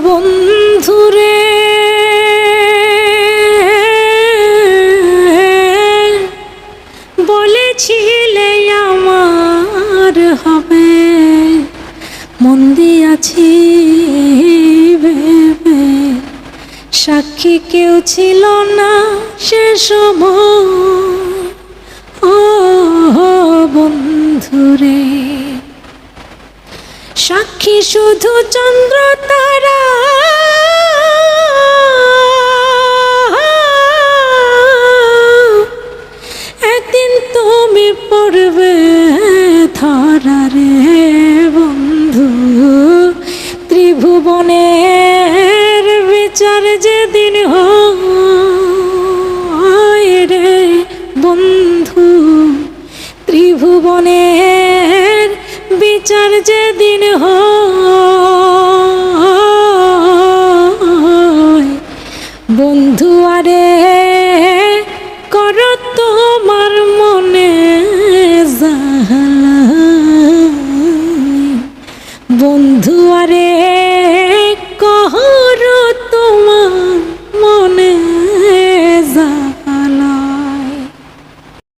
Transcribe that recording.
বন্ধুরে বলেছিলে আমার হবে, মন দিয়াছি ভেবে, সাক্ষী কেউ ছিল না সে সময়। ও বন্ধুরে, সাক্ষী শুধু চন্দ্র তারা, একদিন তুমি পড়বে ধরা রে বন্ধু। ত্রিভুবনের বিচার যেদিন হয় রে বন্ধু, ত্রিভুবনের বিচার যেদিন হয়